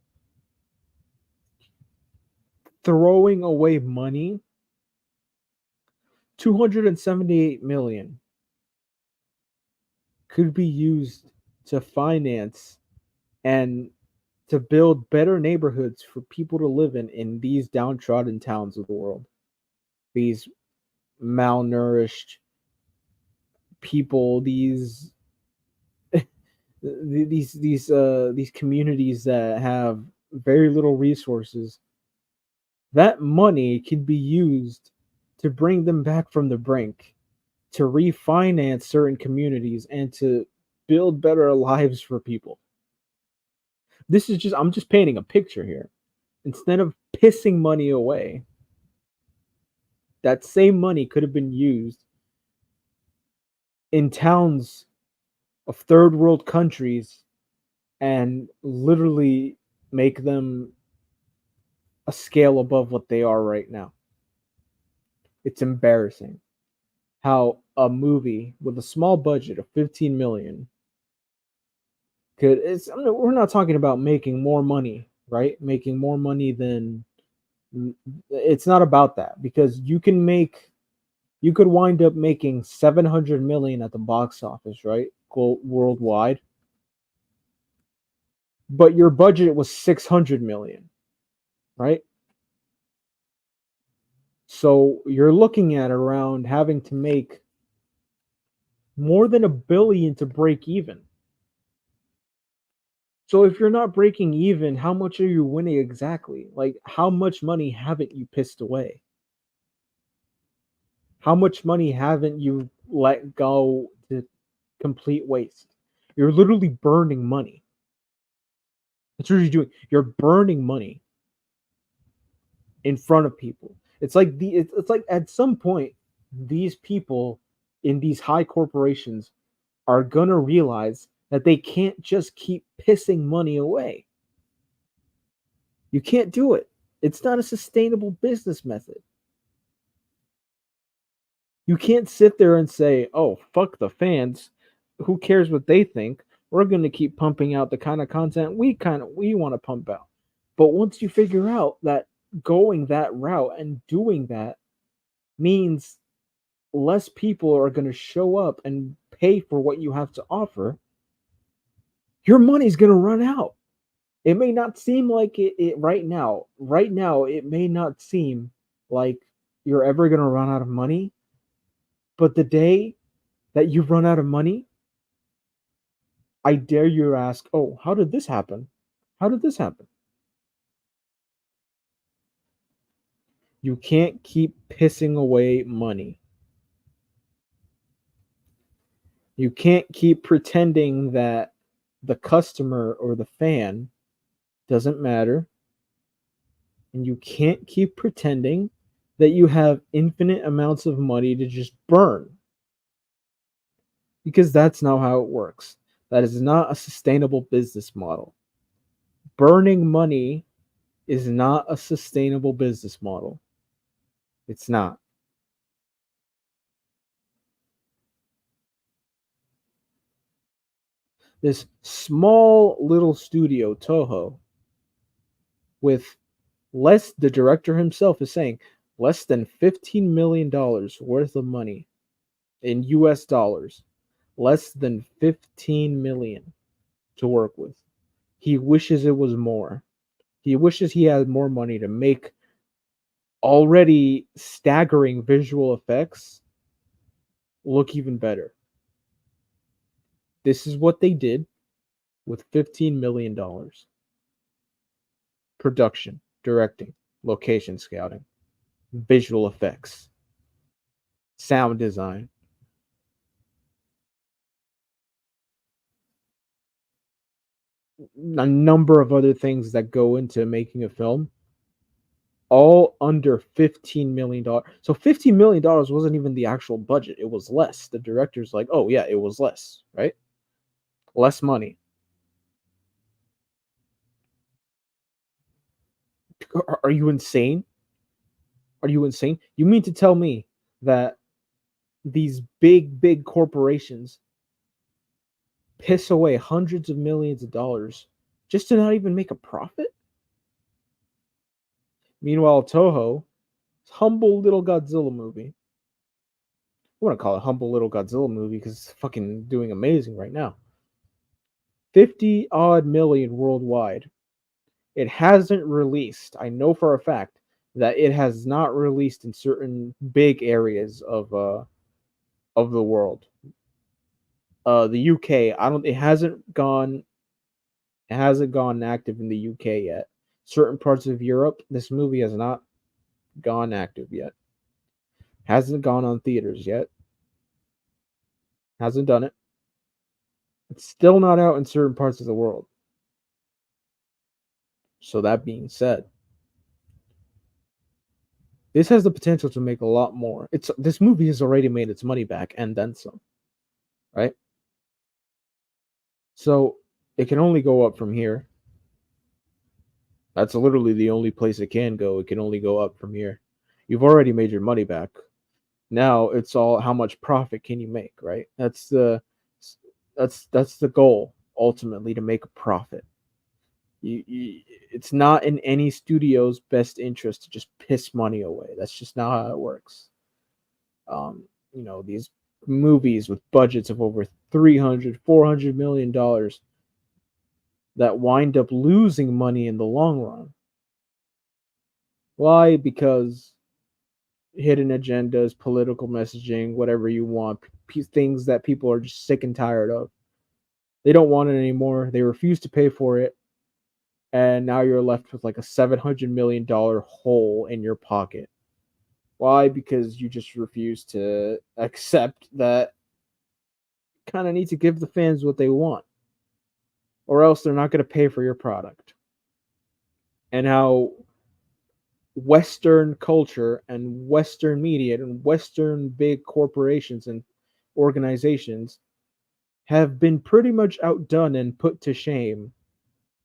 throwing away money, 278 million could be used to finance and to build better neighborhoods for people to live in these downtrodden towns of the world. These malnourished people, these communities that have very little resources. That money can be used to bring them back from the brink, to refinance certain communities and to build better lives for people. I'm just painting a picture here. Instead of pissing money away, that same money could have been used in towns of third world countries and literally make them a scale above what they are right now. It's embarrassing how a movie with a small budget of 15 million we're not talking about making more money, right? Making more money than it's not about that, because you could wind up making 700 million at the box office, right? Worldwide, but your budget was 600 million, right? So you're looking at around having to make more than a billion to break even. So if you're not breaking even, how much are you winning exactly? Like, how much money haven't you pissed away? How much money haven't you let go to complete waste? You're literally burning money. That's what you're doing. You're burning money in front of people. It's like at some point these people in these high corporations are gonna realize that they can't just keep pissing money away. You can't do it. It's not a sustainable business method. You can't sit there and say, "Oh, fuck the fans. Who cares what they think? We're going to keep pumping out the kind of content we want to pump out." But once you figure out that going that route and doing that means less people are going to show up and pay for what you have to offer, your money's going to run out. It may not seem like it right now. Right now, it may not seem like you're ever going to run out of money. But the day that you run out of money, I dare you to ask, "Oh, how did this happen? How did this happen?" You can't keep pissing away money. You can't keep pretending that the customer or the fan doesn't matter. And you can't keep pretending that you have infinite amounts of money to just burn, because that's not how it works. That is not a sustainable business model. Burning money is not a sustainable business model. It's not. This small little studio, Toho, with the director himself is saying less than $15 million worth of money in US dollars, less than 15 million to work with. He wishes it was more. He wishes he had more money to make already staggering visual effects look even better. This is what they did with $15 million. Production, directing, location scouting, visual effects, sound design, a number of other things that go into making a film, all under $15 million. So $15 million wasn't even the actual budget; it was less. The director's like, "Oh yeah, it was less, right? Less money." Are you insane? Are you insane? You mean to tell me that these big corporations piss away hundreds of millions of dollars just to not even make a profit? Meanwhile, Toho, humble little Godzilla movie. I want to call it humble little Godzilla movie because it's fucking doing amazing right now. 50 odd million worldwide. It hasn't released. I know for a fact that it has not released in certain big areas of the world. The UK, I don't. It hasn't gone active in the UK yet. Certain parts of Europe, this movie has not gone active yet. Hasn't gone on theaters yet. Hasn't done it. It's still not out in certain parts of the world. So that being said, this has the potential to make a lot more. It's This movie has already made its money back and then some, right? So it can only go up from here. That's literally the only place it can go. It can only go up from here. You've already made your money back. Now it's all how much profit can you make, right? That's the goal ultimately, to make a profit. It's not in any studio's best interest to just piss money away. That's just not how it works. These movies with budgets of over 300, 400 million dollars that wind up losing money in the long run. Why? Because hidden agendas, political messaging, whatever you want, things that people are just sick and tired of. They don't want it anymore. They refuse to pay for it. And now you're left with like a $700 million hole in your pocket. Why? Because you just refuse to accept that kind of need to give the fans what they want, or else they're not going to pay for your product. And how Western culture and Western media and Western big corporations and organizations have been pretty much outdone and put to shame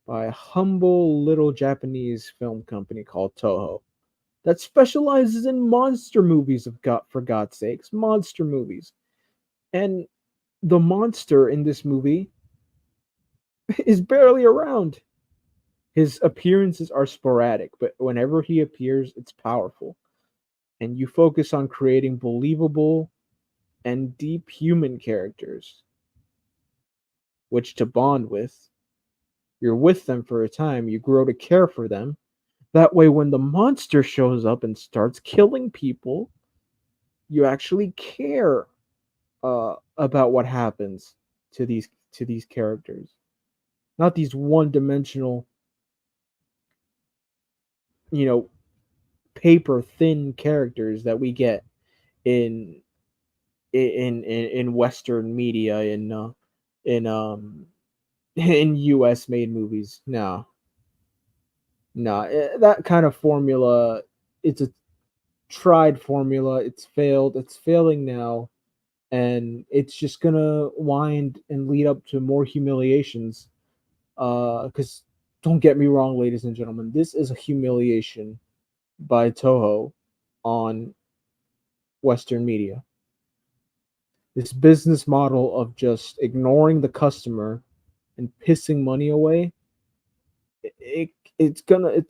by a humble little Japanese film company called Toho that specializes in monster movies, for God's sakes, monster movies. And the monster in this movie is barely around. His appearances are sporadic, but whenever he appears, it's powerful. And you focus on creating believable and deep human characters, which to bond with. You're with them for a time, you grow to care for them. That way, when the monster shows up and starts killing people, you actually care about what happens to these characters, not these one-dimensional, you know, paper thin characters that we get in in Western media, in in US made movies. No, no, that kind of formula. It's a tried formula. It's failed. It's failing now, and it's just gonna wind and lead up to more humiliations. Because don't get me wrong, ladies and gentlemen, this is a humiliation by Toho on Western media. This business model of just ignoring the customer and pissing money away, it's gonna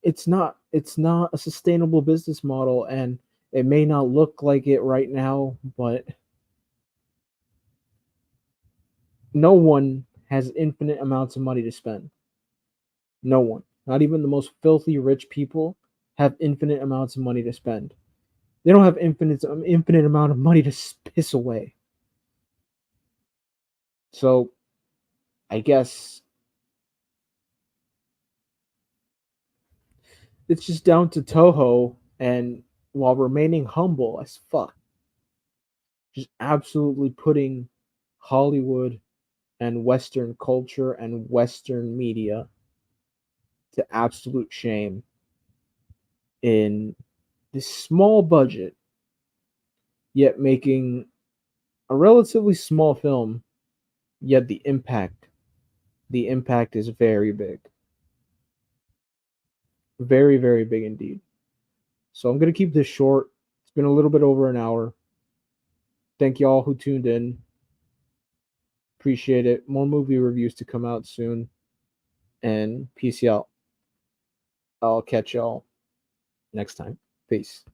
it's not a sustainable business model, and it may not look like it right now, but no one has infinite amounts of money to spend. No one, not even the most filthy rich people, have infinite amounts of money to spend. They don't have infinite amount of money to piss away. So I guess it's just down to Toho, and while remaining humble as fuck, just absolutely putting Hollywood and Western culture and Western media to absolute shame in this small budget, yet making a relatively small film, yet the impact is very big. Very, very big indeed. So I'm going to keep this short. It's been a little bit over an hour. Thank you all who tuned in. Appreciate it. More movie reviews to come out soon. And peace out. I'll catch y'all next time. Peace.